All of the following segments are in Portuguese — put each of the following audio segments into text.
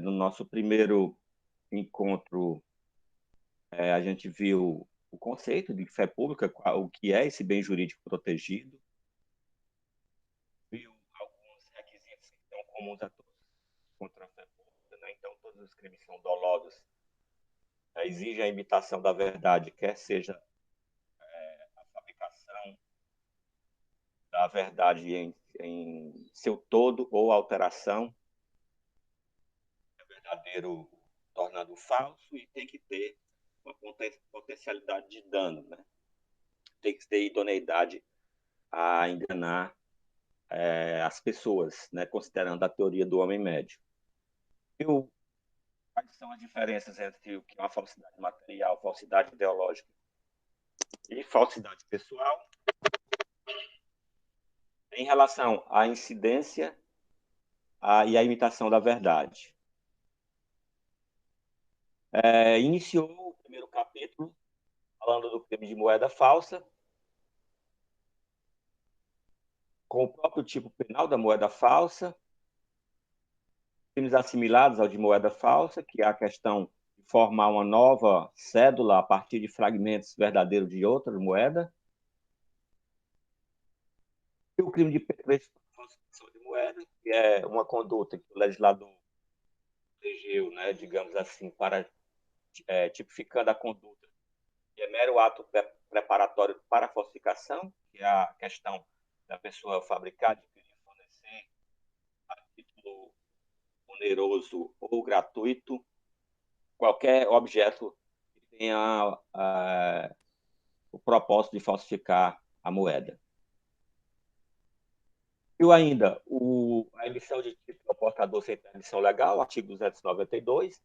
No nosso primeiro encontro, a gente viu o conceito de fé pública, o que é esse bem jurídico protegido, viu alguns requisitos que são comuns a todos contra a fé pública, né? Então, todos os crimes são dolosos, exigem a imitação da verdade, quer seja a fabricação da verdade em seu todo ou alteração, é verdadeiro tornando falso, e tem que ter uma potencialidade de dano, né? Tem que ter idoneidade a enganar as pessoas, né? Considerando a teoria do homem médio. E quais são as diferenças entre o que é uma falsidade material, falsidade ideológica e falsidade pessoal? Em relação à incidência e à imitação da verdade. Iniciou o primeiro capítulo falando do crime de moeda falsa, com o próprio tipo penal da moeda falsa, crimes assimilados ao de moeda falsa, que é a questão de formar uma nova cédula a partir de fragmentos verdadeiros de outra moeda, e o crime de falsificação de moeda, que é uma conduta que o legislador elegeu, né, digamos assim, para tipificando a conduta, que é mero ato preparatório para a falsificação, que é a questão da pessoa fabricar, adquirir, fornecer a título oneroso ou gratuito qualquer objeto que tenha o propósito de falsificar a moeda. E ainda a emissão de título ao portador sem permissão legal, artigo 292.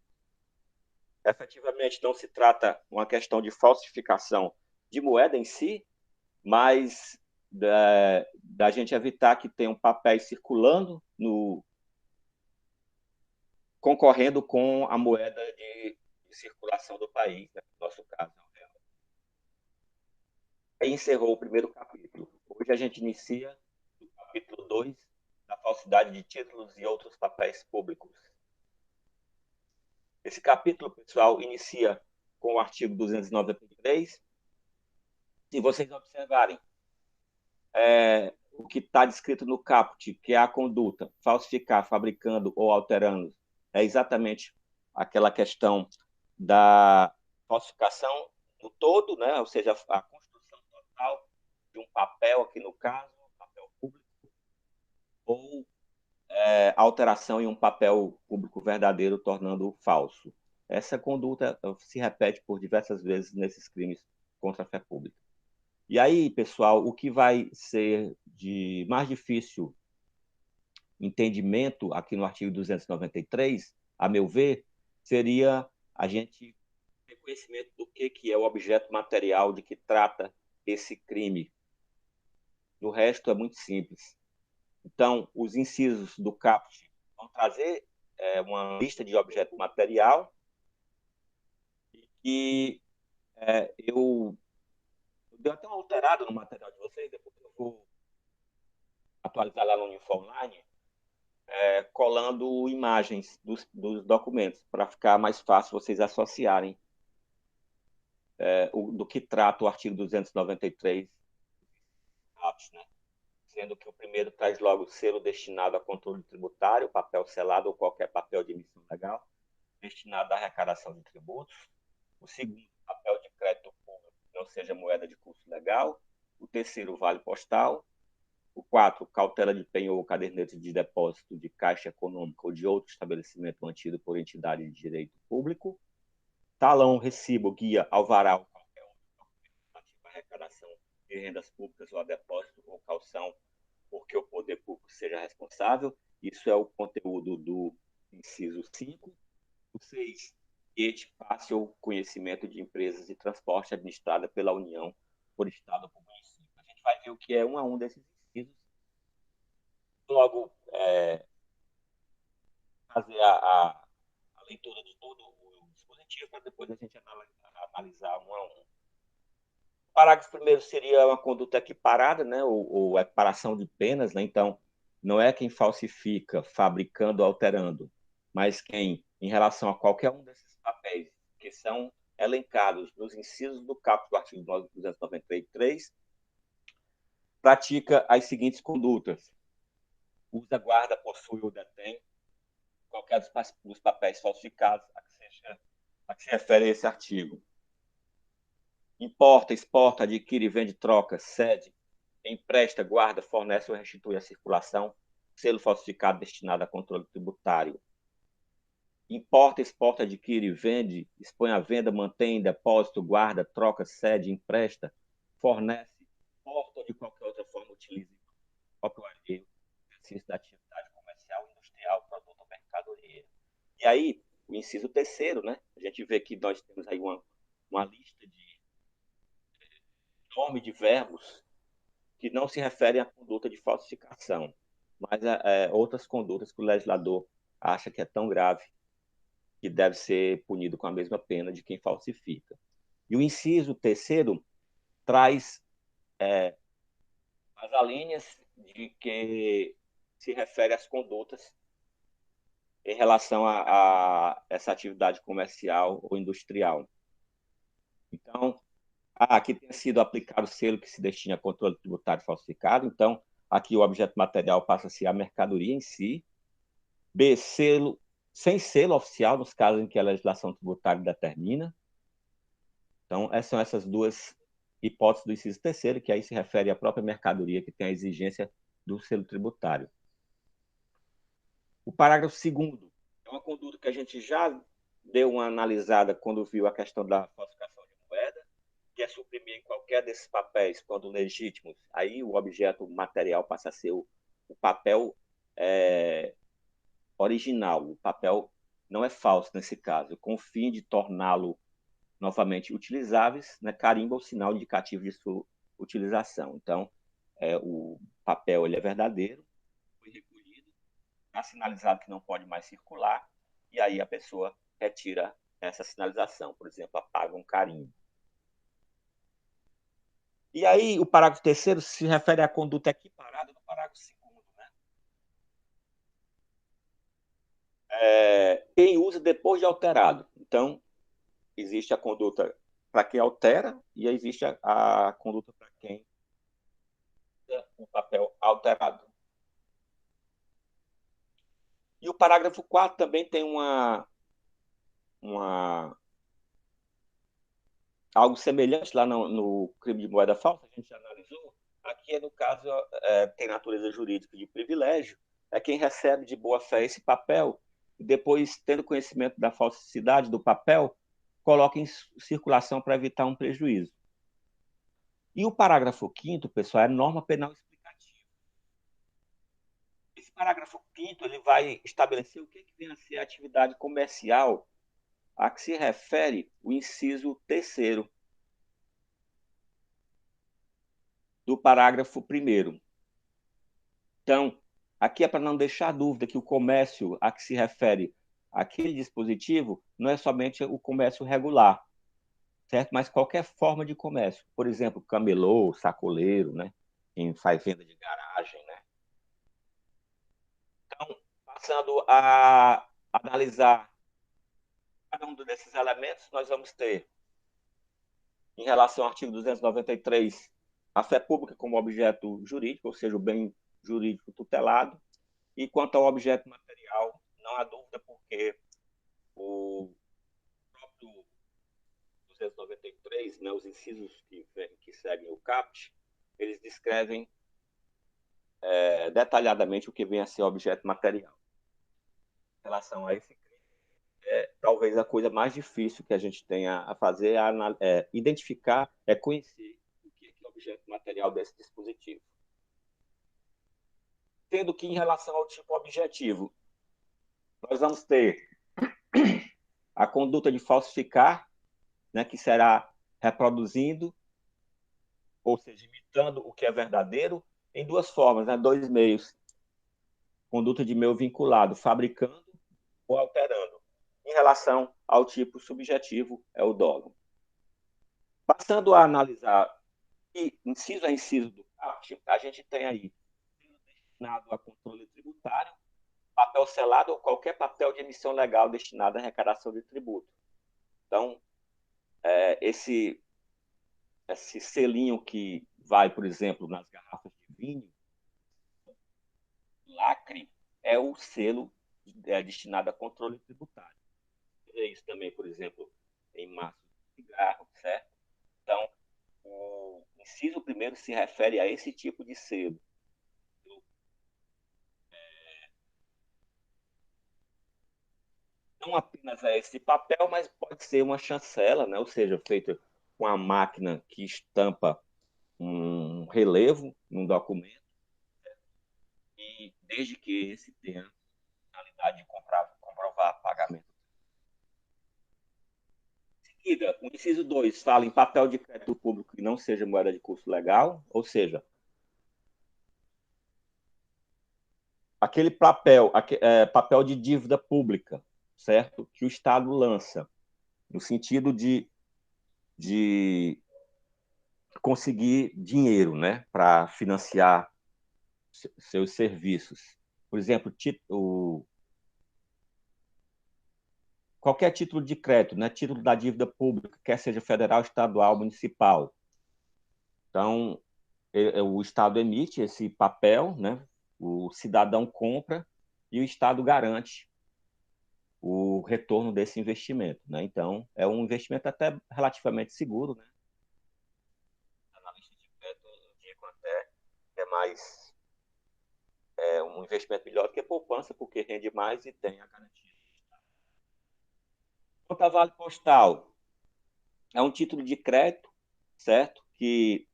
Efetivamente, não se trata uma questão de falsificação de moeda em si, mas da gente evitar que tenham papéis circulando concorrendo com a moeda de circulação do país, né? No nosso caso, é o real. Aí encerrou o primeiro capítulo. Hoje a gente inicia o capítulo 2 da falsidade de títulos e outros papéis públicos. Esse capítulo, pessoal, inicia com o artigo 293. Se vocês observarem, o que está descrito no caput, que é a conduta, falsificar, fabricando ou alterando, é exatamente aquela questão da falsificação no todo, né? Ou seja, a construção total de um papel, aqui no caso, papel público, ou alteração em um papel público verdadeiro, tornando-o falso. Essa conduta se repete por diversas vezes nesses crimes contra a fé pública. E aí, pessoal, o que vai ser de mais difícil entendimento aqui no artigo 293, a meu ver, seria a gente ter conhecimento do que é o objeto material de que trata esse crime. No resto é muito simples. Então, os incisos do caput vão trazer uma lista de objeto material e eu dei até uma alterada no material de vocês, depois eu vou atualizar lá no Info Online, colando imagens dos documentos, para ficar mais fácil vocês associarem do que trata o artigo 293, né? Sendo que o primeiro traz logo selo destinado a controle tributário, papel selado ou qualquer papel de emissão legal, destinado à arrecadação de tributos. O segundo, papel de crédito público, que não seja moeda de curso legal. O terceiro, vale postal. O 4, cautela de penhor ou caderneta de depósito de caixa econômica ou de outro estabelecimento mantido por entidade de direito público. Talão, recibo, guia, alvará ou qualquer outro documento para arrecadação de rendas públicas ou a depósito ou calção, porque o poder público seja responsável. Isso é o conteúdo do inciso 5. O 6, que passe o conhecimento de empresas de transporte administrada pela União, por Estado ou por município. A gente vai ver o que é um a um desses incisos. Logo, fazer a leitura de todo o dispositivo, para depois a gente analisar um a um. O parágrafo primeiro seria uma conduta equiparada, né, ou equiparação de penas, né? Então, não é quem falsifica, fabricando, alterando, mas quem, em relação a qualquer um desses papéis que são elencados nos incisos do caput do artigo 293, pratica as seguintes condutas: usa, guarda, possui ou detém qualquer dos papéis falsificados a que se refere a esse artigo. Importa, exporta, adquire, vende, troca, cede, empresta, guarda, fornece ou restitui à circulação selo falsificado destinado a controle tributário. Importa, exporta, adquire, vende, expõe à venda, mantém em depósito, guarda, troca, cede, empresta, fornece, porta ou de qualquer outra forma utiliza próprio alheio, exercício da atividade comercial, industrial, produto ou mercadoria. E aí, o inciso terceiro, né? A gente vê que nós temos aí uma lista de nome de verbos que não se referem à conduta de falsificação, mas a outras condutas que o legislador acha que é tão grave que deve ser punido com a mesma pena de quem falsifica. E o inciso terceiro traz as alíneas de que se refere às condutas em relação a essa atividade comercial ou industrial. Então, aqui tem sido aplicado o selo que se destina a controle tributário falsificado. Então, aqui o objeto material passa a ser a mercadoria em si. B, selo, sem selo oficial, nos casos em que a legislação tributária determina. Então, essas são essas duas hipóteses do inciso terceiro, que aí se refere à própria mercadoria que tem a exigência do selo tributário. O parágrafo 2º é uma conduta que a gente já deu uma analisada quando viu a questão da falsificação de moeda, que é suprimir em qualquer desses papéis, quando legítimos, aí o objeto material passa a ser o papel original, o papel não é falso nesse caso, com o fim de torná-lo novamente utilizáveis, né, carimba o sinal indicativo de sua utilização. Então, o papel ele é verdadeiro, foi recolhido, está sinalizado que não pode mais circular, e aí a pessoa retira essa sinalização, por exemplo, apaga um carimbo. E aí o parágrafo terceiro se refere à conduta equiparada do parágrafo 2º, né? Quem usa depois de alterado. Então, existe a conduta para quem altera e existe a conduta para quem usa o papel alterado. E o parágrafo 4 também tem algo semelhante lá no crime de moeda falsa, a gente já analisou. Aqui, no caso, tem natureza jurídica de privilégio. É quem recebe de boa fé esse papel e depois, tendo conhecimento da falsidade do papel, coloca em circulação para evitar um prejuízo. E o parágrafo 5º, pessoal, é norma penal explicativa. Esse parágrafo 5º ele vai estabelecer o que vem a ser a atividade comercial a que se refere o inciso terceiro do parágrafo 1º. Então, aqui é para não deixar dúvida que o comércio a que se refere aquele dispositivo não é somente o comércio regular, certo? Mas qualquer forma de comércio. Por exemplo, camelô, sacoleiro, né? Quem faz venda de garagem, né? Então, passando a analisar cada um desses elementos, nós vamos ter, em relação ao artigo 293, a fé pública como objeto jurídico, ou seja, o bem jurídico tutelado. E quanto ao objeto material, não há dúvida, porque o próprio 293, né, os incisos que seguem o CAPT, eles descrevem detalhadamente o que vem a ser objeto material. Em relação a esse crime, talvez a coisa mais difícil que a gente tenha a fazer é identificar, conhecer o que é objeto material desse dispositivo. Sendo que, em relação ao tipo objetivo, nós vamos ter a conduta de falsificar, né, que será reproduzindo, ou seja, imitando o que é verdadeiro, em duas formas, né, dois meios. Conduta de meio vinculado, fabricando ou alterando. Em relação ao tipo subjetivo, é o dolo. Passando a analisar inciso a inciso do CAPT, a gente tem aí destinado a controle tributário, papel selado ou qualquer papel de emissão legal destinado à arrecadação de tributo. Então, esse selinho que vai, por exemplo, nas garrafas de vinho, lacre, é o selo destinado a controle tributário. É isso também, por exemplo, em maço de cigarro, certo? Então, o inciso primeiro se refere a esse tipo de selo. Não apenas a esse papel, mas pode ser uma chancela, né? Ou seja, feita com a máquina que estampa um relevo num documento, e desde que esse tenha a finalidade de comprovar pagamento. Em seguida, o inciso 2 fala em papel de crédito público que não seja moeda de curso legal, ou seja, aquele papel de dívida pública, certo? Que o Estado lança, no sentido de conseguir dinheiro, né, para financiar seus serviços. Por exemplo, qualquer título de crédito, né, título da dívida pública, quer seja federal, estadual, municipal. Então, o Estado emite esse papel, né, o cidadão compra e o Estado garante o retorno desse investimento, né? Então, é um investimento até relativamente seguro, né? Analistas de crédito indicam até que é mais um investimento melhor do que poupança, porque rende mais e tem a garantia. Quanto a Vale Postal, é um título de crédito, certo? Que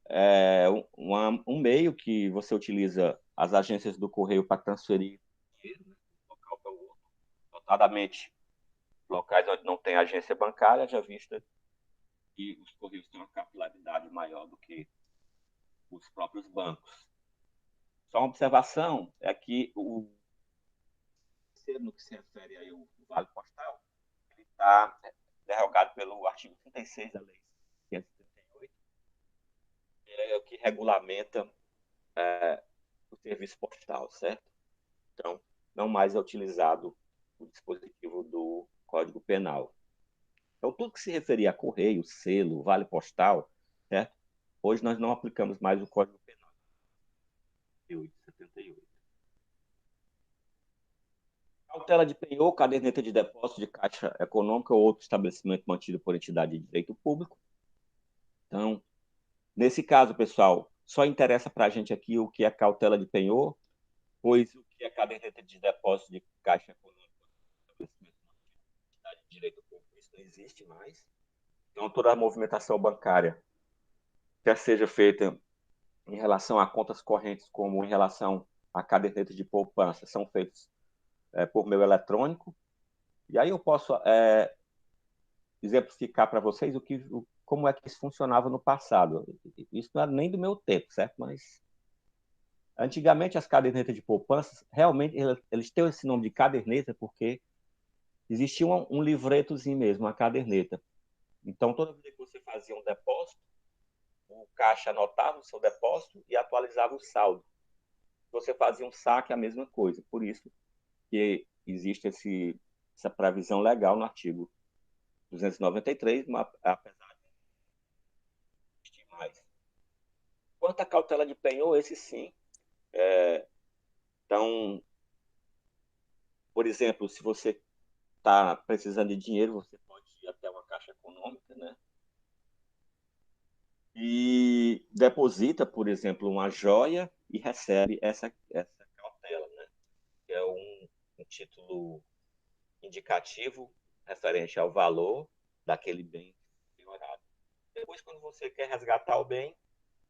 é um meio que você utiliza as agências do correio para transferir dinheiro, né, de um local para o outro, notadamente locais onde não tem agência bancária, já vista que os correios têm uma capilaridade maior do que os próprios bancos. Só uma observação é que no que se refere aí ao Vale Postal, ele está derrogado pelo artigo 36 da Lei 538, é o que regulamenta o serviço postal, certo? Então, não mais é utilizado o dispositivo do Código Penal. Então, tudo que se referia a correio, selo, vale postal, certo? Hoje nós não aplicamos mais o Código Penal de 78. Cautela de penhor, caderneta de depósito de caixa econômica ou outro estabelecimento mantido por entidade de direito público. Então, nesse caso, pessoal, só interessa para a gente aqui o que é cautela de penhor, pois o que é caderneta de depósito de caixa econômica, estabelecimento mantido por entidade de direito público, isso não existe mais. Então, toda a movimentação bancária, quer seja feita em relação a contas correntes, como em relação a caderneta de poupança, são feitos por meio eletrônico. E aí eu posso exemplificar para vocês como é que isso funcionava no passado. Isso não era nem do meu tempo, certo? Mas antigamente as cadernetas de poupança, realmente, eles têm esse nome de caderneta porque existia um livretozinho mesmo, uma caderneta. Então, toda vez que você fazia um depósito, o caixa anotava o seu depósito e atualizava o saldo. Se você fazia um saque, a mesma coisa. Por isso que existe essa previsão legal no artigo 293, apesar de existir mais. Quanto à cautela de penhor, esse sim. Então, por exemplo, se você está precisando de dinheiro, você pode ir até uma caixa econômica, né? E deposita, por exemplo, uma joia e recebe essa cautela, né? Que é um título indicativo referente ao valor daquele bem penhorado. Depois, quando você quer resgatar o bem,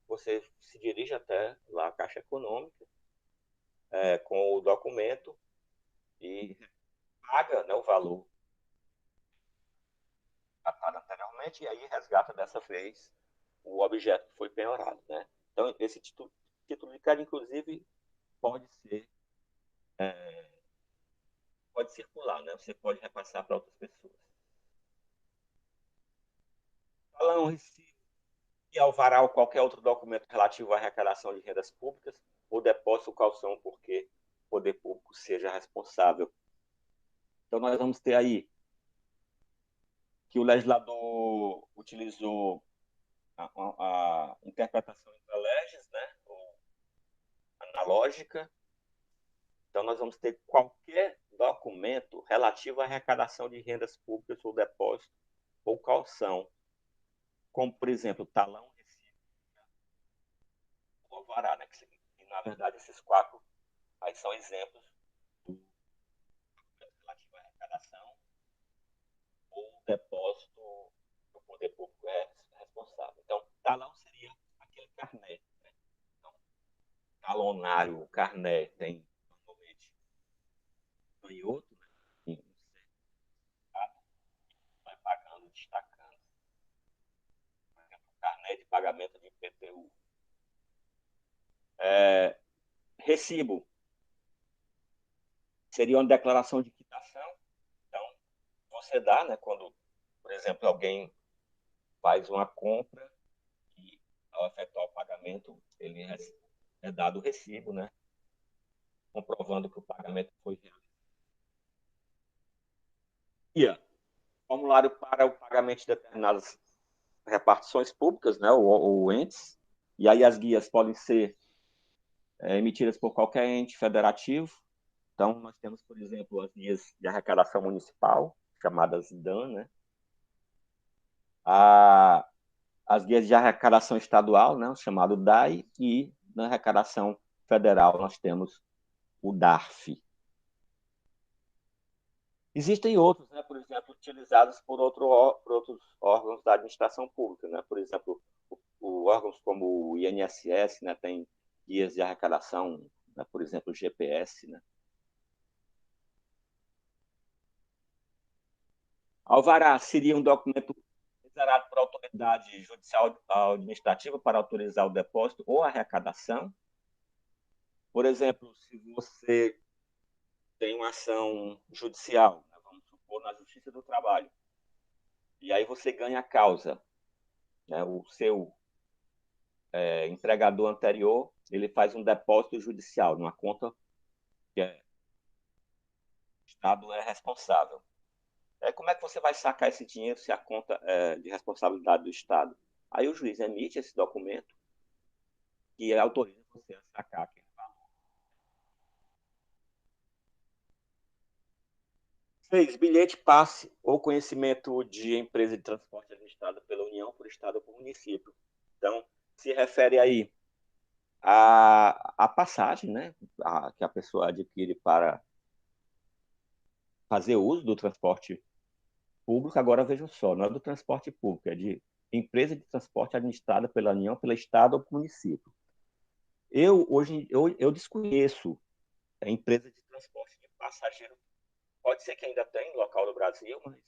você se dirige até lá a Caixa Econômica com o documento e paga, né, o valor tratado anteriormente e aí resgata dessa vez o objeto que foi penhorado, né? Então, esse título de crédito, inclusive, pode ser pode circular, né? Você pode repassar para outras pessoas. Balão, recibo e alvará ou qualquer outro documento relativo à arrecadação de rendas públicas ou depósito calção, porque poder público seja responsável. Então, nós vamos ter aí que o legislador utilizou a interpretação intra legis, né, ou analógica. Então, nós vamos ter qualquer documento relativo à arrecadação de rendas públicas ou depósito ou calção, como, por exemplo, talão, recibo ou alvará, né? Que, na verdade, esses quatro aí são exemplos do documento relativo à arrecadação ou depósito que o poder público é responsável. Então, talão seria aquele carnê, né? Então, talonário, carné, tem normalmente em outro, né? Em um certificado, vai pagando, destacando. Por exemplo, carné de pagamento de IPTU. Recibo seria uma declaração de quitação. Então, você dá, né, quando, por exemplo, alguém faz uma compra e, ao efetuar o pagamento, ele é dado o recibo, né, comprovando que o pagamento foi realizado. E formulário para o pagamento de determinadas repartições públicas, né, ou entes. E aí as guias podem ser emitidas por qualquer ente federativo. Então, nós temos, por exemplo, as guias de arrecadação municipal, chamadas DAN, né? As guias de arrecadação estadual, né? Chamado DAI, e na arrecadação federal nós temos o DARF. Existem outros, né? Por exemplo, utilizados por outros órgãos da administração pública, né? Por exemplo, órgãos como o INSS, né? Tem guias de arrecadação, né? Por exemplo, o GPS, né? Alvará seria um documento exarado por autoridade judicial administrativa para autorizar o depósito ou a arrecadação. Por exemplo, se você tem uma ação judicial, né, vamos supor, na Justiça do Trabalho, e aí você ganha a causa, né, o seu empregador anterior, ele faz um depósito judicial numa conta que o Estado é responsável. Como é que você vai sacar esse dinheiro se a conta é de responsabilidade do Estado? Aí o juiz emite esse documento que autoriza você a sacar aquele valor. 6. Bilhete, passe ou conhecimento de empresa de transporte administrada pela União, por Estado ou por município. Então, se refere aí à passagem, né, que a pessoa adquire para fazer uso do transporte público. Agora, vejam só, não é do transporte público, é de empresa de transporte administrada pela União, pelo Estado ou pelo município. Hoje, eu desconheço a empresa de transporte de passageiro. Pode ser que ainda tenha no local do Brasil, mas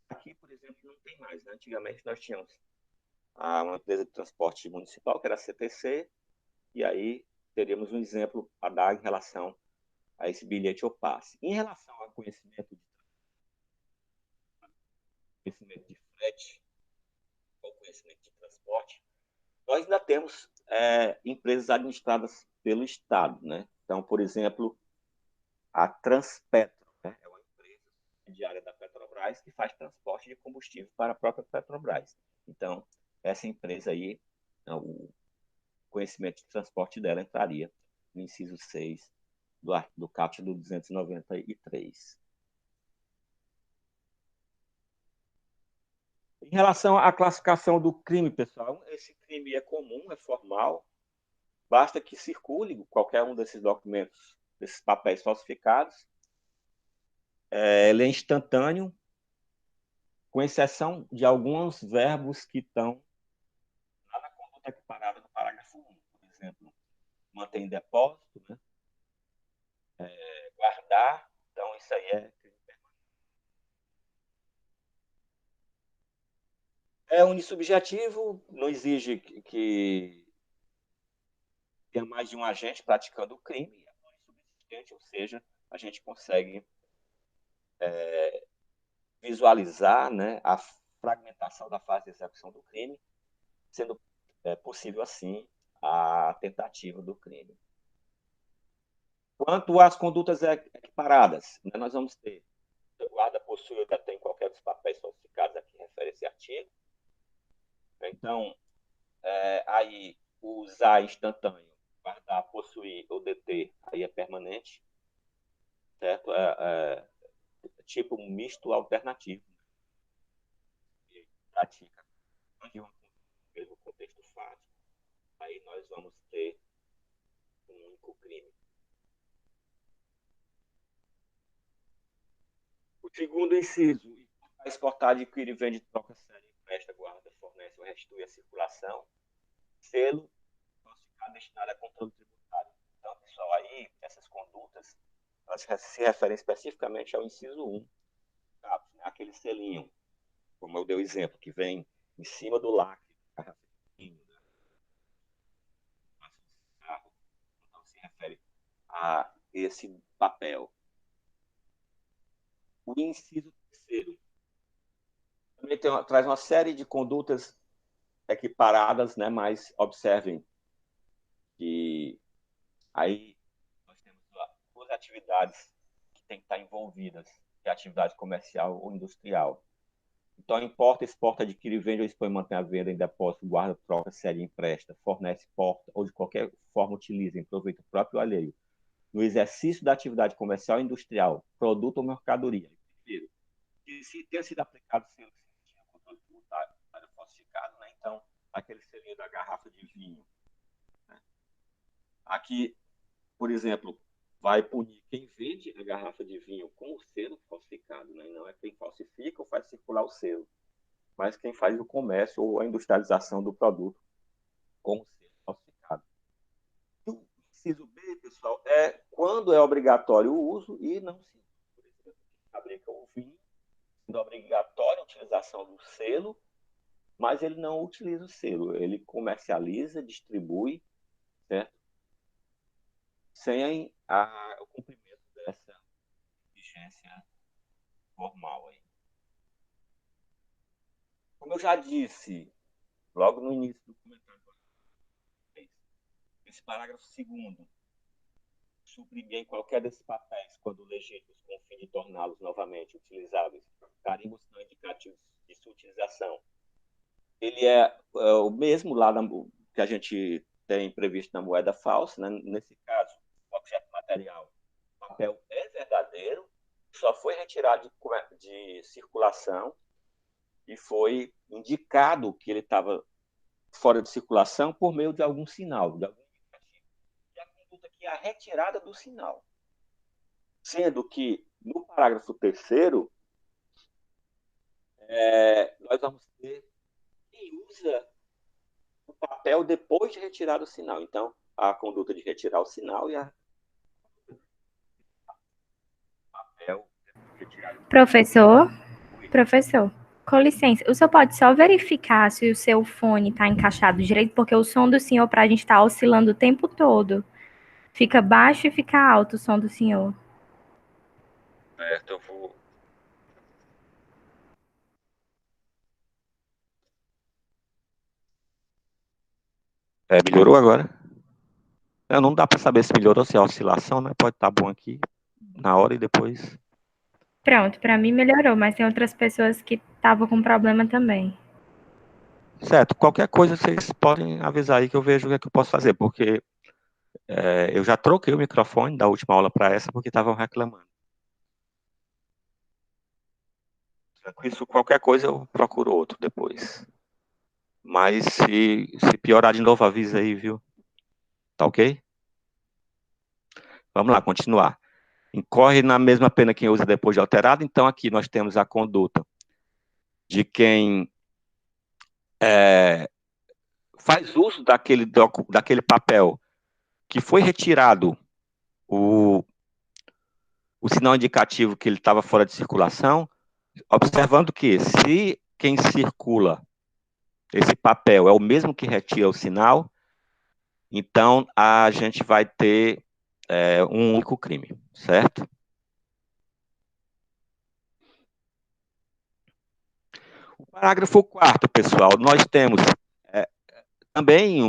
aqui, por exemplo, não tem mais. Né? Antigamente nós tínhamos uma empresa de transporte municipal, que era a CTC, e aí teríamos um exemplo a dar em relação a esse bilhete ou passe. Em relação ao conhecimento de frete ou conhecimento de transporte, nós ainda temos empresas administradas pelo Estado. Né? Então, por exemplo, a Transpetro, né? É uma empresa diária da Petrobras que faz transporte de combustível para a própria Petrobras. Então, essa empresa aí, o conhecimento de transporte dela entraria no inciso 6 do caput do 293. Em relação à classificação do crime, pessoal, esse crime é comum, é formal, basta que circule qualquer um desses documentos, desses papéis falsificados. Ele é instantâneo, com exceção de alguns verbos que estão lá na conduta equiparada no parágrafo 1. Por exemplo, manter em depósito, né? Guardar, então isso aí é crime permanente. É unissubjetivo, não exige que tenha mais de um agente praticando o crime, é unissubsistente, ou seja, a gente consegue visualizar, né, a fragmentação da fase de execução do crime, sendo possível, assim, a tentativa do crime. Quanto às condutas equiparadas, né, nós vamos ter, o guarda possui ou detém qualquer dos papéis falsificados a que refere esse artigo. Então, aí, usar instantâneo, guardar, possuir ou deter, aí é permanente, certo? Tipo um misto alternativo, né? Que pratica de um mesmo contexto fático. Aí nós vamos ter um único crime. O segundo inciso, exportar, adquire, vende, troca, cede, empresta, guarda, fornece ou restitui a circulação, selo falsificado destinado a controle tributário. Então, pessoal, aí, essas condutas, elas se referem especificamente ao inciso 1, tá? Aquele selinho, como eu dei o exemplo, que vem em cima do lacre, então se refere a esse papel. O inciso terceiro também traz uma série de condutas equiparadas, né, mas observem que aí nós temos duas atividades que têm que estar envolvidas, que é a atividade comercial ou industrial. Então, importa, exporta, adquire, vende ou expõe, mantém a venda em depósito, guarda, troca, cede, empresta, fornece, porta ou de qualquer forma utiliza em proveito próprio ou alheio, no exercício da atividade comercial ou industrial, produto ou mercadoria. Primeiro, que se tenha sido aplicado selo de controle tributário falsificado, né? Então, aquele selinho da garrafa de vinho, né? Aqui, por exemplo, vai punir quem vende a garrafa de vinho com o selo falsificado, né? Não é quem falsifica ou faz circular o selo, mas quem faz o comércio ou a industrialização do produto com o selo falsificado. O inciso B, pessoal, é quando é obrigatório o uso e não se usa. Por exemplo, fabrica o vinho, sendo obrigatória a utilização do selo, mas ele não utiliza o selo, ele comercializa, distribui, certo? Sem o cumprimento dessa exigência formal aí. Como eu já disse, logo no início do comentário, esse parágrafo 2º, suprimir em qualquer desses papéis, quando legítimos, com o fim de torná-los novamente utilizáveis, carimbos não indicativos de sua utilização. Ele é o mesmo lá que a gente tem previsto na moeda falsa, né? Nesse caso, o objeto material, o papel é verdadeiro, só foi retirado de circulação e foi indicado que ele estava fora de circulação por meio de algum sinal, de algum indicativo. E a conduta aqui é a retirada do sinal. Sendo que, no parágrafo 3º, nós vamos ter quem usa o papel depois de retirar o sinal. Então, a conduta de retirar o sinal e a papel de retirar o Professor, professor, com licença, o senhor pode só verificar se o seu fone está encaixado direito, porque o som do senhor para a gente está oscilando o tempo todo. Fica baixo e fica alto o som do senhor. certo, eu vou. Melhorou agora? Não dá para saber se melhorou, se é oscilação, né? Pode estar bom aqui na hora e depois. Pronto, para mim melhorou, mas tem outras pessoas que estavam com problema também. Certo, qualquer coisa vocês podem avisar aí que eu vejo o que é que eu posso fazer, porque eu já troquei o microfone da última aula para essa porque estavam reclamando. Isso, qualquer coisa eu procuro outro depois. Mas se piorar de novo, avisa aí, viu? Tá ok? Vamos lá, continuar. Incorre na mesma pena quem usa depois de alterado. Então, aqui nós temos a conduta de quem faz uso daquele papel que foi retirado o sinal indicativo que ele estava fora de circulação, observando que se quem circula esse papel é o mesmo que retira o sinal, então a gente vai ter um único crime, certo? O parágrafo 4º, pessoal, nós temos também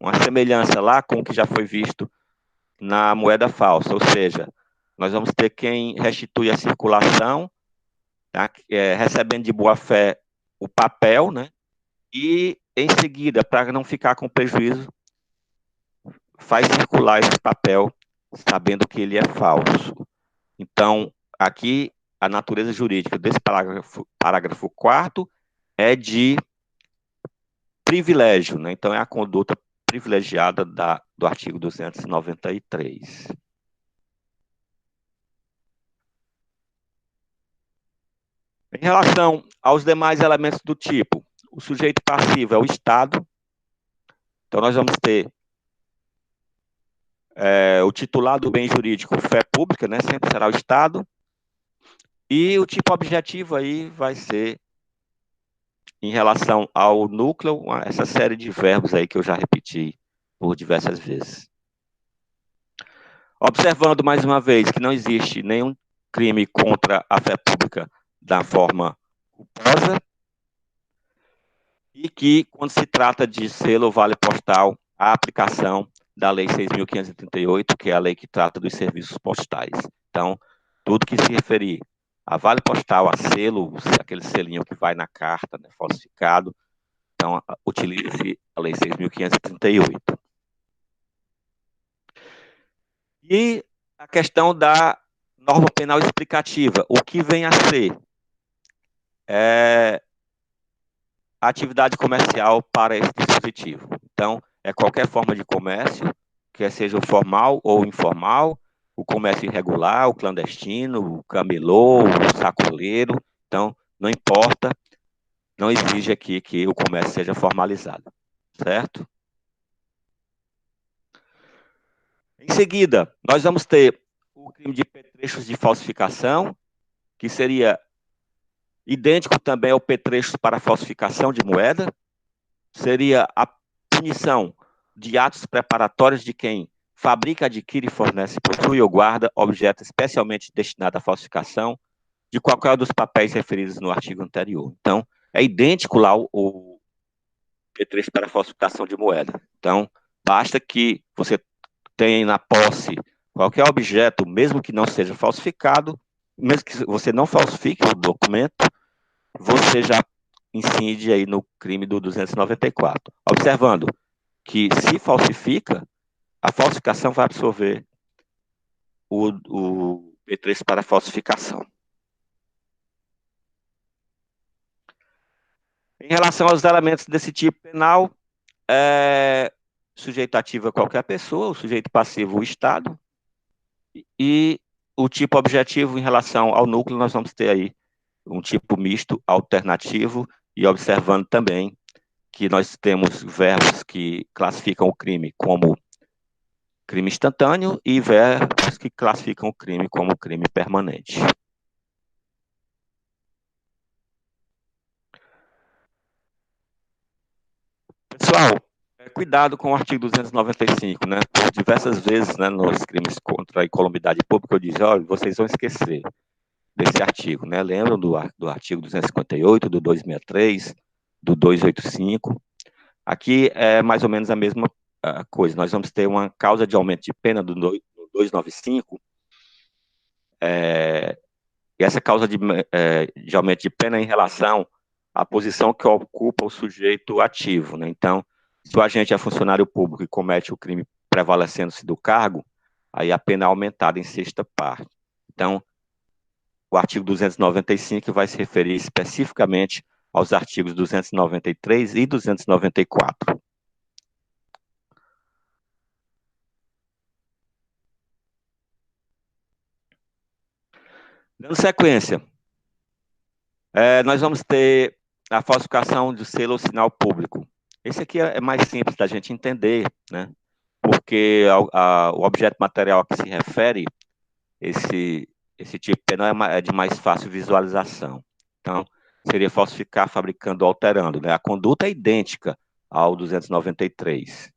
uma semelhança lá com o que já foi visto na moeda falsa, ou seja, nós vamos ter quem restitui a circulação, tá? Recebendo de boa fé o papel, né? E, em seguida, para não ficar com prejuízo, faz circular esse papel sabendo que ele é falso. Então, aqui, a natureza jurídica desse parágrafo 4º é de privilégio, né? Então, é a conduta privilegiada do artigo 293. Em relação aos demais elementos do tipo, o sujeito passivo é o Estado. Então, nós vamos ter o titular do bem jurídico, fé pública, né? Sempre será o Estado. E o tipo objetivo aí vai ser, em relação ao núcleo, essa série de verbos aí que eu já repeti por diversas vezes. Observando mais uma vez que não existe nenhum crime contra a fé pública da forma culposa e que, quando se trata de selo ou vale postal, a aplicação da Lei 6.538, que é a lei que trata dos serviços postais. Então, tudo que se referir a vale postal, a selo, aquele selinho que vai na carta, né, falsificado, então, utilize a Lei 6.538. E a questão da norma penal explicativa, o que vem a ser a atividade comercial para esse dispositivo. Então, é qualquer forma de comércio, quer seja o formal ou informal, o comércio irregular, o clandestino, o camelô, o sacoleiro. Então, não importa, não exige aqui que o comércio seja formalizado, certo? Em seguida, nós vamos ter o crime de petrechos de falsificação, que seria idêntico também ao petrechos para falsificação de moeda, seria a punição de atos preparatórios de quem fabrica, adquire, fornece, possui ou guarda objeto especialmente destinado à falsificação de qualquer dos papéis referidos no artigo anterior. Então, é idêntico lá o petrecho para falsificação de moeda. Então, basta que você tenha na posse qualquer objeto, mesmo que não seja falsificado, mesmo que você não falsifique o documento, você já incide aí no crime do 294. Observando que, se falsifica, a falsificação vai absorver o petrecho para falsificação. Em relação aos elementos desse tipo penal, sujeito ativo é qualquer pessoa, o sujeito passivo o Estado, e o tipo objetivo em relação ao núcleo, nós vamos ter aí um tipo misto, alternativo, e observando também que nós temos verbos que classificam o crime como crime instantâneo e verbos que classificam o crime como crime permanente. Pessoal, cuidado com o artigo 295, né? Por diversas vezes, né, nos crimes contra a incolumidade pública, eu disse, olha, vocês vão esquecer desse artigo, né? Lembram do artigo 258, do 263, do 285? Aqui é mais ou menos a mesma coisa. Nós vamos ter uma causa de aumento de pena do 295, e essa causa de aumento de pena é em relação à posição que ocupa o sujeito ativo, né? Então, se o agente é funcionário público e comete o crime prevalecendo-se do cargo, aí a pena é aumentada em sexta parte. Então, o artigo 295 vai se referir especificamente aos artigos 293 e 294. Dando sequência, nós vamos ter a falsificação do selo ou sinal público. Esse aqui é mais simples da gente entender, né? Porque o objeto material a que se refere, esse tipo de pena é de mais fácil visualização. Então, seria falsificar, fabricando ou alterando, né? A conduta é idêntica ao 293,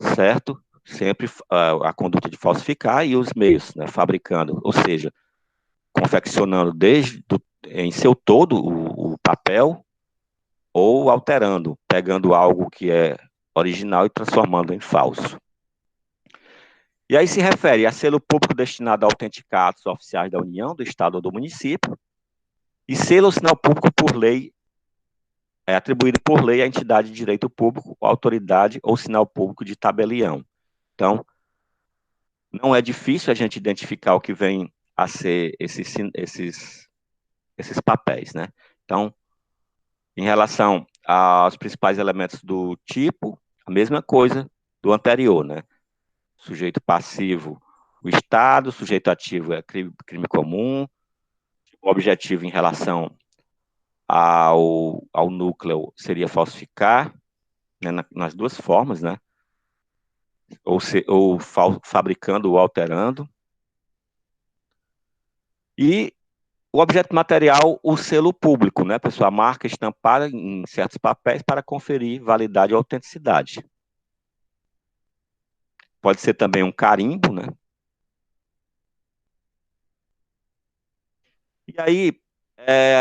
certo? Sempre a conduta de falsificar e os meios, né? Fabricando, ou seja, confeccionando em seu todo o papel ou alterando, pegando algo que é original e transformando em falso. E aí se refere a selo público destinado a autenticar atos oficiais da União, do Estado ou do município, e selo ou sinal público por lei, atribuído por lei à entidade de direito público, autoridade ou sinal público de tabelião. Então, não é difícil a gente identificar o que vem a ser esses papéis, né? Então, em relação aos principais elementos do tipo, a mesma coisa do anterior, né? Sujeito passivo, o Estado, sujeito ativo é crime comum, o objetivo em relação ao núcleo seria falsificar, né, nas duas formas, né? Ou fabricando ou alterando. E o objeto material, o selo público, né, pessoal? A marca estampada em certos papéis para conferir validade e autenticidade. Pode ser também um carimbo, né? E aí,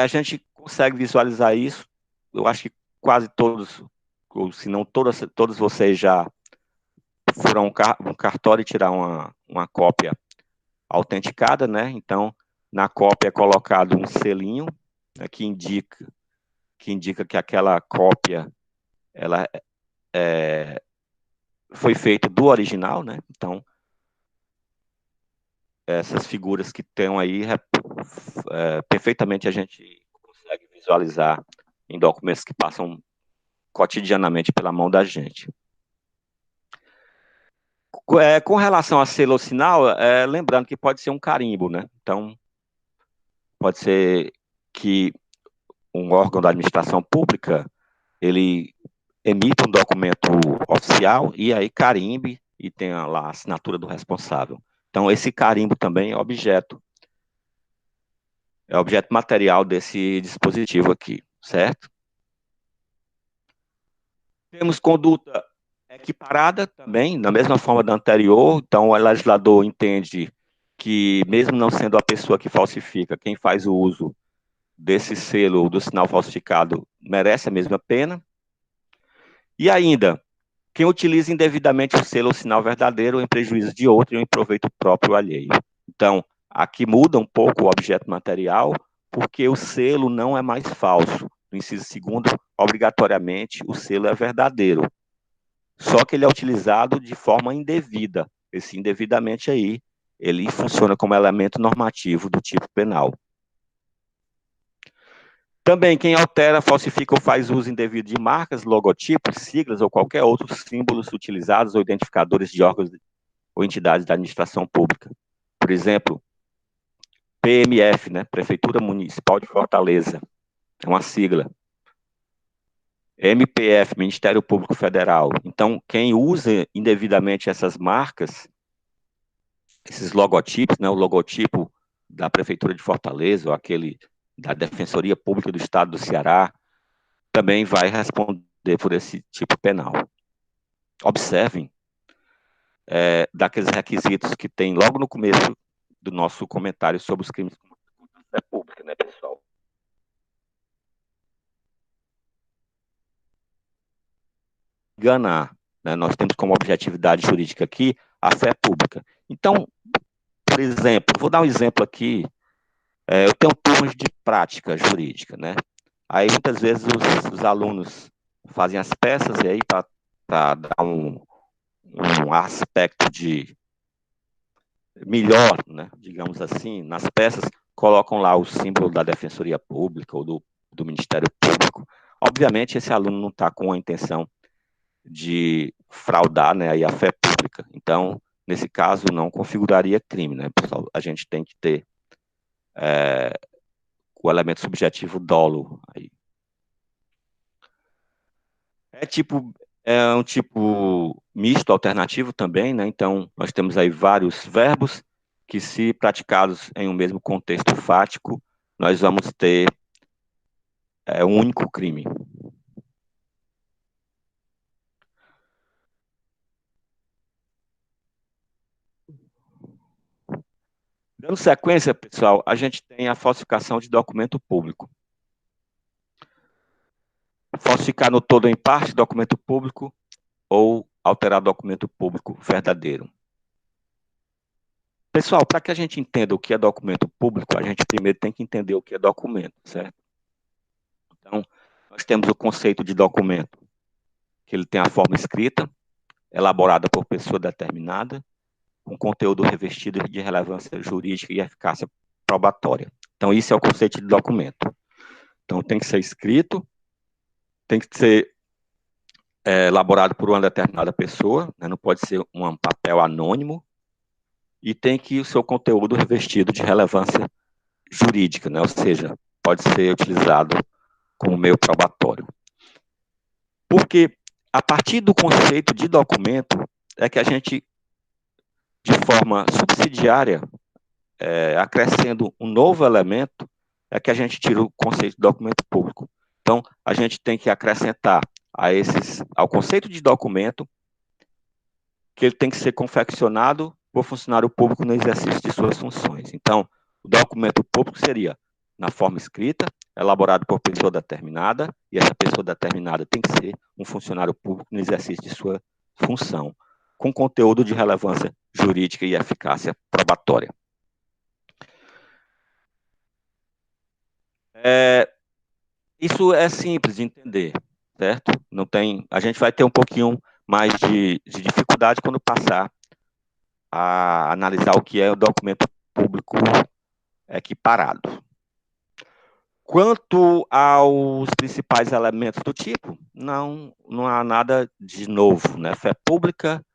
a gente consegue visualizar isso. Eu acho que quase todos, ou se não todos vocês já foram um cartório e tirar uma cópia autenticada, né? Então, na cópia é colocado um selinho, né, que indica que aquela cópia ela foi feita do original, né? Então, essas figuras que estão aí, perfeitamente a gente consegue visualizar em documentos que passam cotidianamente pela mão da gente. Com relação a selo ou sinal, lembrando que pode ser um carimbo, né? Então, pode ser que um órgão da administração pública, ele emita um documento oficial e aí carimbe e tem lá a assinatura do responsável. Então, esse carimbo também é objeto material desse dispositivo aqui, certo? Temos conduta equiparada também, da mesma forma da anterior. Então, o legislador entende que, mesmo não sendo a pessoa que falsifica, quem faz o uso desse selo ou do sinal falsificado merece a mesma pena. E ainda, quem utiliza indevidamente o selo ou sinal verdadeiro em prejuízo de outro e em proveito próprio alheio. Então, aqui muda um pouco o objeto material, porque o selo não é mais falso. No inciso segundo, obrigatoriamente, o selo é verdadeiro. Só que ele é utilizado de forma indevida. Esse indevidamente aí, ele funciona como elemento normativo do tipo penal. Também quem altera, falsifica ou faz uso indevido de marcas, logotipos, siglas ou qualquer outros símbolos utilizados ou identificadores de órgãos ou entidades da administração pública. Por exemplo, PMF, né? Prefeitura Municipal de Fortaleza, é uma sigla. MPF, Ministério Público Federal. Então, quem usa indevidamente essas marcas, esses logotipos, né? O logotipo da Prefeitura de Fortaleza, ou aquele da Defensoria Pública do Estado do Ceará, também vai responder por esse tipo penal. Observem, daqueles requisitos que tem logo no começo do nosso comentário sobre os crimes contra a fé pública, né, pessoal? Enganar, né? Nós temos como objetividade jurídica aqui a fé pública. Então, por exemplo, vou dar um exemplo aqui. Eu tenho turmas de prática jurídica, né? Aí muitas vezes os alunos fazem as peças e aí para dar um aspecto de melhor, né, digamos assim, nas peças, colocam lá o símbolo da Defensoria Pública ou do Ministério Público. Obviamente, esse aluno não está com a intenção de fraudar, né, aí a fé pública. Então, nesse caso, não configuraria crime, né, pessoal? A gente tem que ter o elemento subjetivo dolo aí. É um tipo misto, alternativo também, né? Então, nós temos aí vários verbos que, se praticados em um mesmo contexto fático, nós vamos ter um único crime. Dando sequência, pessoal, a gente tem a falsificação de documento público. Falsificar no todo ou em parte documento público ou alterar documento público verdadeiro. Pessoal, para que a gente entenda o que é documento público, a gente primeiro tem que entender o que é documento, certo? Então, nós temos o conceito de documento, que ele tem a forma escrita, elaborada por pessoa determinada, com conteúdo revestido de relevância jurídica e eficácia probatória. Então, isso é o conceito de documento. Então, tem que ser escrito, tem que ser elaborado por uma determinada pessoa, né? Não pode ser um papel anônimo, e tem que o seu conteúdo revestido de relevância jurídica, né? Ou seja, pode ser utilizado como meio probatório. Porque a partir do conceito de documento é que a gente, de forma subsidiária, acrescendo um novo elemento, é que a gente tira o conceito de documento público. Então, a gente tem que acrescentar ao conceito de documento que ele tem que ser confeccionado por funcionário público no exercício de suas funções. Então, o documento público seria na forma escrita, elaborado por pessoa determinada, e essa pessoa determinada tem que ser um funcionário público no exercício de sua função, com conteúdo de relevância jurídica e eficácia probatória. Isso é simples de entender, certo? Não tem, a gente vai ter um pouquinho mais de dificuldade quando passar a analisar o que é o documento público equiparado. Quanto aos principais elementos do tipo, não há nada de novo, né? Fé pública,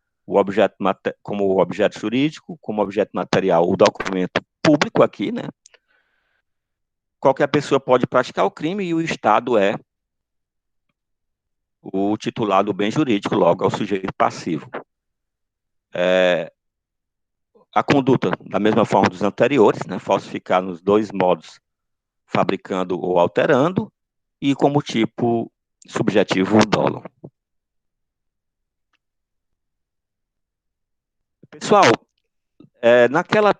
como objeto jurídico, como objeto material, o documento público aqui, né? Qualquer pessoa pode praticar o crime e o Estado é o titular do bem jurídico, logo, é o sujeito passivo. A conduta, da mesma forma dos anteriores, né? Falsificar nos dois modos, fabricando ou alterando, e como tipo subjetivo o dolo. Pessoal, naquela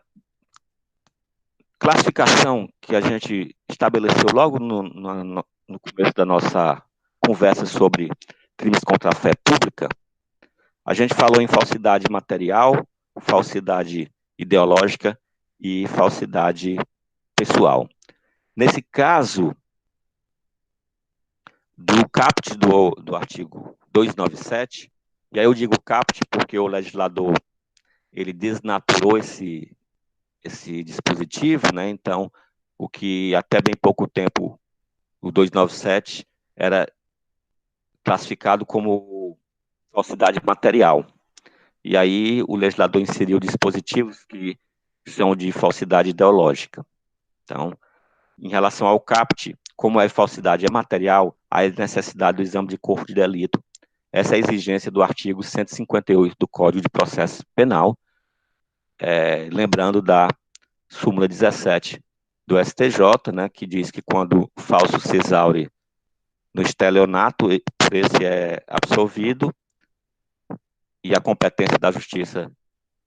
classificação que a gente estabeleceu logo no começo da nossa conversa sobre crimes contra a fé pública, a gente falou em falsidade material, falsidade ideológica e falsidade pessoal. Nesse caso, do caput do artigo 297, e aí eu digo caput porque o legislador ele desnaturou esse dispositivo, né? Então, o que até bem pouco tempo o 297 era classificado como falsidade material. E aí o legislador inseriu dispositivos que são de falsidade ideológica. Então, em relação ao caput, como a falsidade é material, há necessidade do exame de corpo de delito. Essa é a exigência do artigo 158 do Código de Processo Penal, lembrando da súmula 17 do STJ, né, que diz que quando o falso se exaure no estelionato, esse é absolvido e a competência da Justiça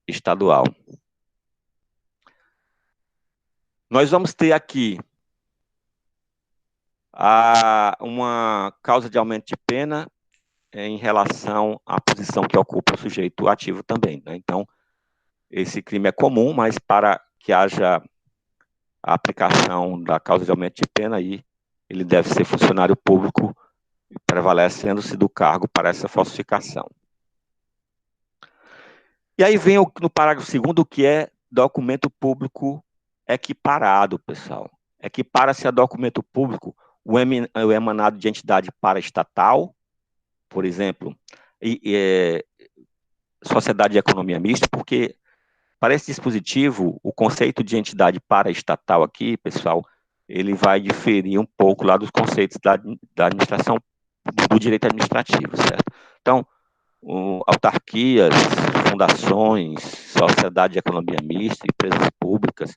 Estadual. Nós vamos ter aqui uma causa de aumento de pena em relação à posição que ocupa o sujeito ativo também, né? Então, esse crime é comum, mas para que haja a aplicação da causa de aumento de pena, aí ele deve ser funcionário público, prevalecendo-se do cargo para essa falsificação. E aí vem no parágrafo 2º, o que é documento público equiparado, pessoal. Equipara-se a documento público o emanado de entidade paraestatal, por exemplo, sociedade de economia mista, porque para esse dispositivo, o conceito de entidade paraestatal aqui, pessoal, ele vai diferir um pouco lá dos conceitos da administração, do direito administrativo, certo? Então, autarquias, fundações, sociedade de economia mista, empresas públicas,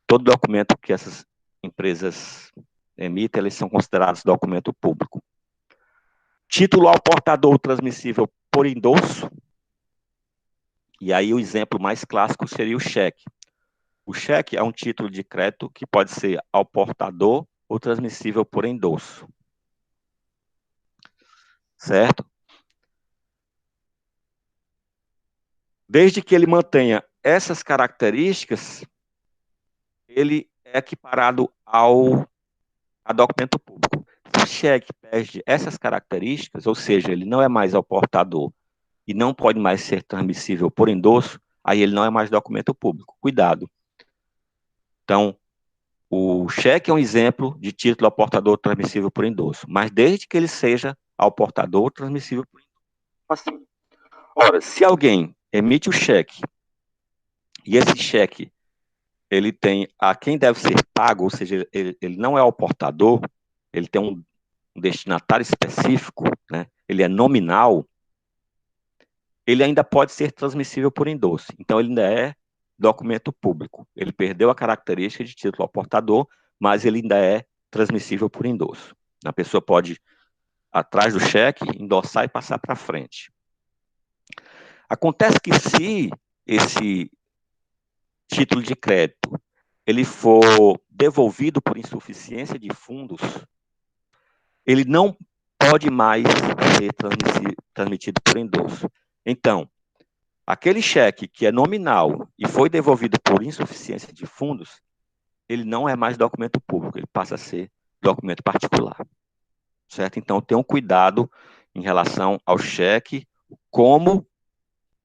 todo documento que essas empresas emitem, eles são considerados documento público. Título ao portador transmissível por endosso, e aí o exemplo mais clássico seria o cheque. O cheque é um título de crédito que pode ser ao portador ou transmissível por endosso. Certo? Desde que ele mantenha essas características, ele é equiparado a documento público. Se o cheque perde essas características, ou seja, ele não é mais ao portador e não pode mais ser transmissível por endosso, aí ele não é mais documento público. Cuidado. Então, o cheque é um exemplo de título ao portador transmissível por endosso, mas desde que ele seja ao portador transmissível por endosso. Assim, ora, se alguém emite o cheque e esse cheque ele tem a quem deve ser pago, ou seja, ele não é ao portador, ele tem um destinatário específico, né? Ele é nominal, ele ainda pode ser transmissível por endosso. Então, ele ainda é documento público. Ele perdeu a característica de título ao portador, mas ele ainda é transmissível por endosso. A pessoa pode, atrás do cheque, endossar e passar para frente. Acontece que se esse título de crédito ele for devolvido por insuficiência de fundos, ele não pode mais ser transmitido por endosso. Então, aquele cheque que é nominal e foi devolvido por insuficiência de fundos, ele não é mais documento público, ele passa a ser documento particular. Certo? Então, tenham cuidado em relação ao cheque, como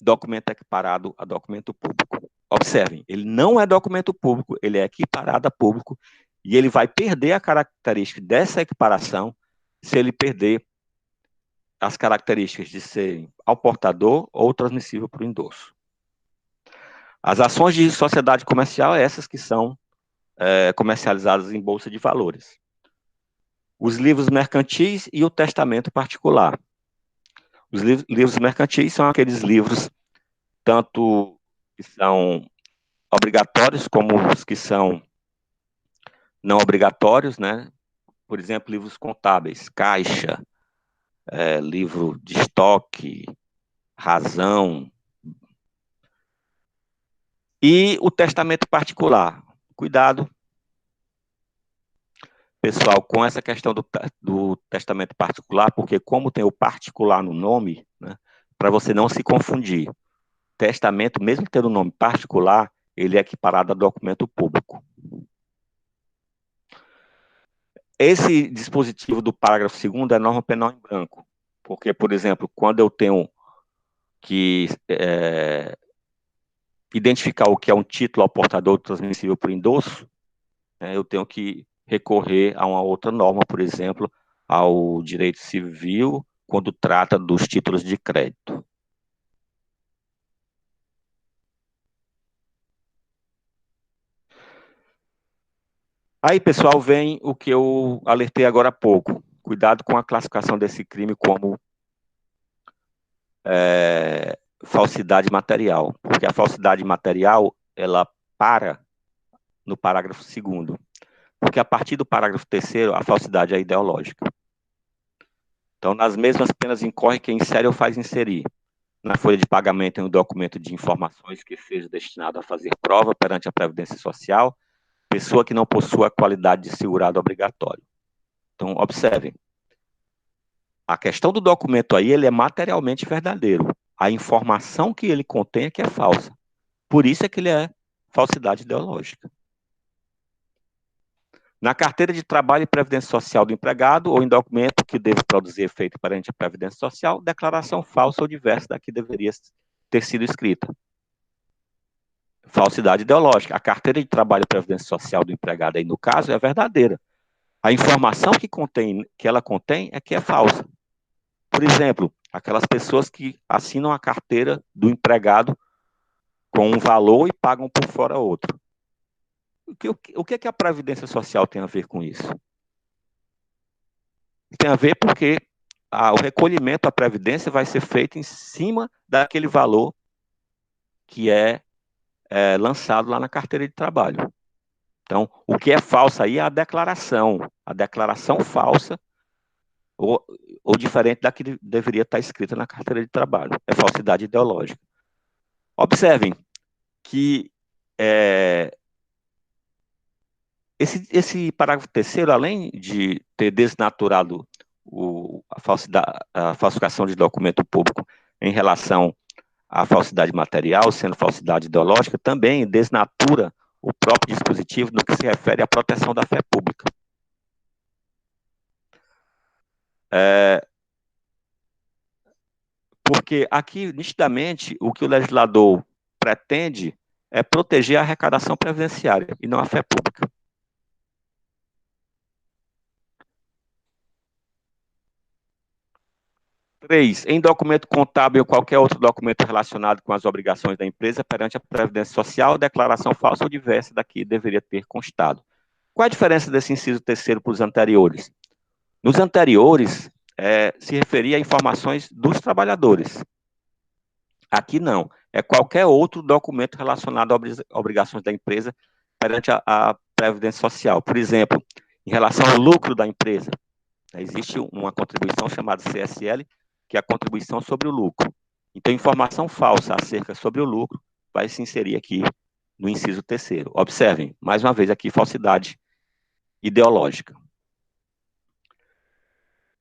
documento equiparado a documento público. Observem, ele não é documento público, ele é equiparado a público e ele vai perder a característica dessa equiparação se ele perder as características de ser ao portador ou transmissível por endosso. As ações de sociedade comercial, essas que são comercializadas em bolsa de valores. Os livros mercantis e o testamento particular. Os livros mercantis são aqueles livros, tanto que são obrigatórios como os que são não obrigatórios, né? Por exemplo, livros contábeis, caixa, livro de estoque, razão. E o testamento particular. Cuidado, pessoal, com essa questão do testamento particular, porque como tem o particular no nome, né, para você não se confundir, testamento, mesmo tendo o nome particular, ele é equiparado a documento público. Esse dispositivo do parágrafo 2º é norma penal em branco, porque, por exemplo, quando eu tenho que identificar o que é um título ao portador transmissível por endosso, eu tenho que recorrer a uma outra norma, por exemplo, ao direito civil, quando trata dos títulos de crédito. Aí, pessoal, vem o que eu alertei agora há pouco. Cuidado com a classificação desse crime como falsidade material, porque a falsidade material, ela para no parágrafo 2º, porque a partir do parágrafo 3º, a falsidade é ideológica. Então, nas mesmas penas incorre quem insere ou faz inserir na folha de pagamento em um documento de informações que seja destinado a fazer prova perante a Previdência Social, pessoa que não possua a qualidade de segurado obrigatório. Então, observem, a questão do documento aí, ele é materialmente verdadeiro. A informação que ele contém é que é falsa. Por isso é que ele é falsidade ideológica. Na carteira de trabalho e previdência social do empregado ou em documento que deve produzir efeito perante a Previdência Social, declaração falsa ou diversa da que deveria ter sido escrita. Falsidade ideológica. A carteira de trabalho e previdência social do empregado aí, no caso, é verdadeira. A informação que ela contém é que é falsa. Por exemplo, aquelas pessoas que assinam a carteira do empregado com um valor e pagam por fora outro. O que a Previdência Social tem a ver com isso? Tem a ver porque o recolhimento da Previdência vai ser feito em cima daquele valor que é lançado lá na carteira de trabalho. Então, o que é falso aí é a declaração falsa, ou diferente da que deveria estar escrita na carteira de trabalho. É falsidade ideológica. Observem que esse parágrafo 3º, além de ter desnaturado a falsificação de documento público em relação a falsidade material, sendo falsidade ideológica, também desnatura o próprio dispositivo no que se refere à proteção da fé pública. Porque aqui, nitidamente, o que o legislador pretende é proteger a arrecadação previdenciária e não a fé pública. Três, em documento contábil ou qualquer outro documento relacionado com as obrigações da empresa perante a Previdência Social, declaração falsa ou diversa da que deveria ter constado. Qual a diferença desse inciso terceiro para os anteriores? Nos anteriores, se referia a informações dos trabalhadores. Aqui não, é qualquer outro documento relacionado a obrigações da empresa perante a Previdência Social. Por exemplo, em relação ao lucro da empresa, existe uma contribuição chamada CSL, que é a contribuição sobre o lucro. Então, informação falsa acerca sobre o lucro vai se inserir aqui no inciso terceiro. Observem, mais uma vez aqui, falsidade ideológica.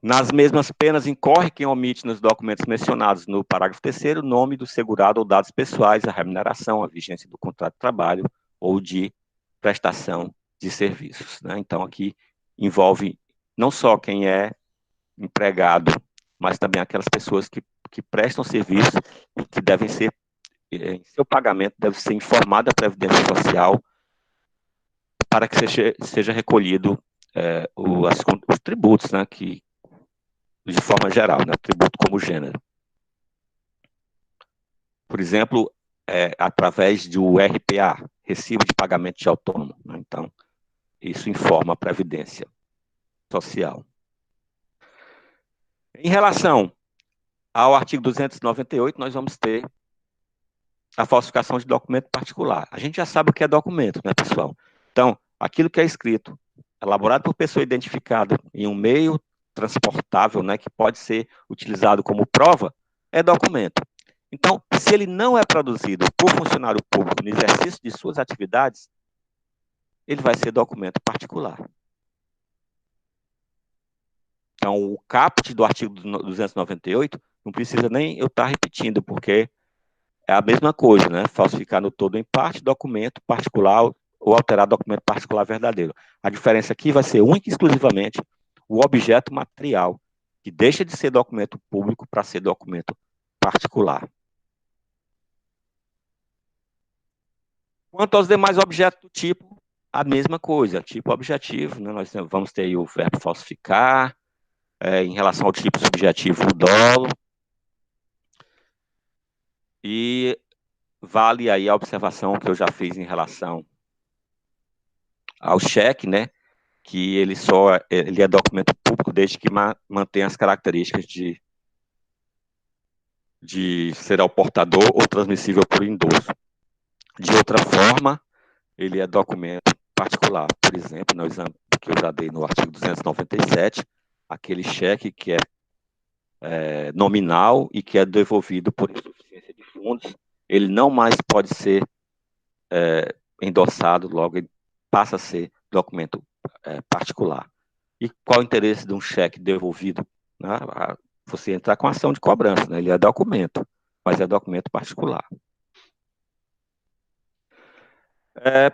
Nas mesmas penas, incorre quem omite nos documentos mencionados no parágrafo terceiro o nome do segurado ou dados pessoais, a remuneração, a vigência do contrato de trabalho ou de prestação de serviços. Né? Então, aqui envolve não só quem é empregado, mas também aquelas pessoas que prestam serviço e que devem ser, em seu pagamento, deve ser informada a Previdência Social para que seja recolhido os tributos, né, que, de forma geral, né, tributo como gênero. Por exemplo, através do RPA, Recibo de Pagamento de Autônomo. Né, então, isso informa a Previdência Social. Em relação ao artigo 298, nós vamos ter a falsificação de documento particular. A gente já sabe o que é documento, né, pessoal? Então, aquilo que é escrito, elaborado por pessoa identificada em um meio transportável, né, que pode ser utilizado como prova, é documento. Então, se ele não é produzido por funcionário público no exercício de suas atividades, ele vai ser documento particular. Então, o caput do artigo 298, não precisa nem eu estar repetindo, porque é a mesma coisa, né? Falsificar no todo ou em parte documento particular ou alterar documento particular verdadeiro. A diferença aqui vai ser única e exclusivamente o objeto material, que deixa de ser documento público para ser documento particular. Quanto aos demais objetos do tipo, a mesma coisa, tipo objetivo, né? Nós vamos ter aí o verbo falsificar, em relação ao tipo subjetivo, o dolo, e vale aí a observação que eu já fiz em relação ao cheque, né, que ele é documento público desde que mantenha as características de ser ao portador ou transmissível por endosso. De outra forma, ele é documento particular. Por exemplo, no exame que eu já dei no artigo 297, aquele cheque que é nominal e que é devolvido por insuficiência de fundos, ele não mais pode ser endossado, logo ele passa a ser documento particular. E qual o interesse de um cheque devolvido? Né? Você entrar com ação de cobrança, né? Ele é documento, mas é documento particular.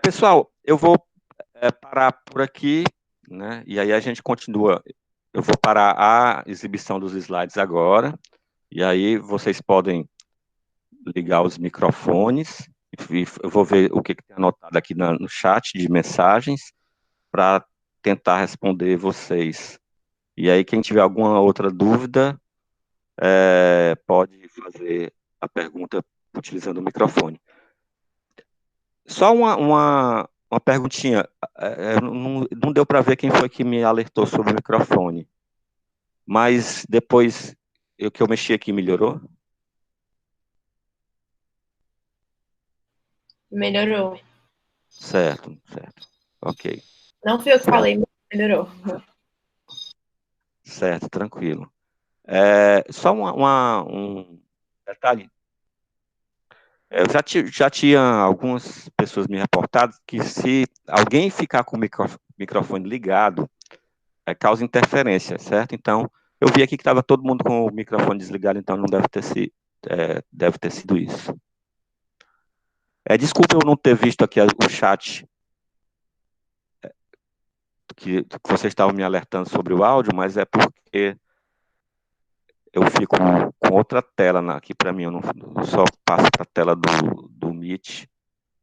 Pessoal, eu vou parar por aqui, né? E aí a gente continua. Eu vou parar a exibição dos slides agora, e aí vocês podem ligar os microfones. Eu vou ver o que tem anotado aqui no chat de mensagens para tentar responder vocês. E aí, quem tiver alguma outra dúvida, pode fazer a pergunta utilizando o microfone. Só uma perguntinha. Não deu para ver quem foi que me alertou sobre o microfone. Mas depois que eu mexi aqui, melhorou? Melhorou. Certo. Ok. Não fui eu que falei, mas melhorou. Certo, tranquilo. Só um detalhe. Eu já tinha algumas pessoas me reportado que se alguém ficar com o microfone ligado, causa interferência, certo? Então, eu vi aqui que estava todo mundo com o microfone desligado, então não deve ter deve ter sido isso. Desculpa eu não ter visto aqui o chat que vocês estavam me alertando sobre o áudio, mas é porque eu fico com outra tela aqui para mim, eu só passo para a tela do Meet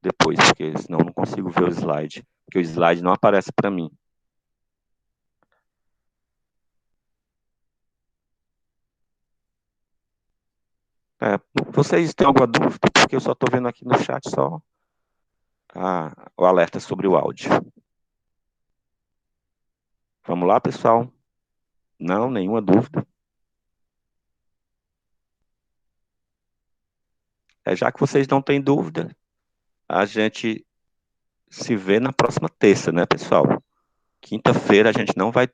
depois, porque senão eu não consigo ver o slide, porque o slide não aparece para mim. Vocês têm alguma dúvida? Porque eu só estou vendo aqui no chat só o alerta sobre o áudio. Vamos lá, pessoal? Não, nenhuma dúvida. Já que vocês não têm dúvida, a gente se vê na próxima terça, né, pessoal? Quinta-feira a gente não vai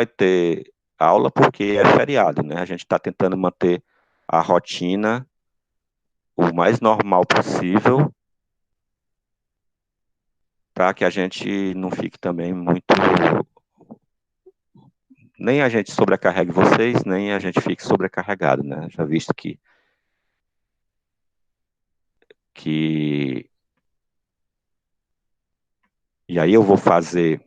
ter aula porque é feriado, né? A gente está tentando manter a rotina o mais normal possível para que a gente não fique também muito... Nem a gente sobrecarregue vocês, nem a gente fique sobrecarregado, né? Já visto que e aí eu vou fazer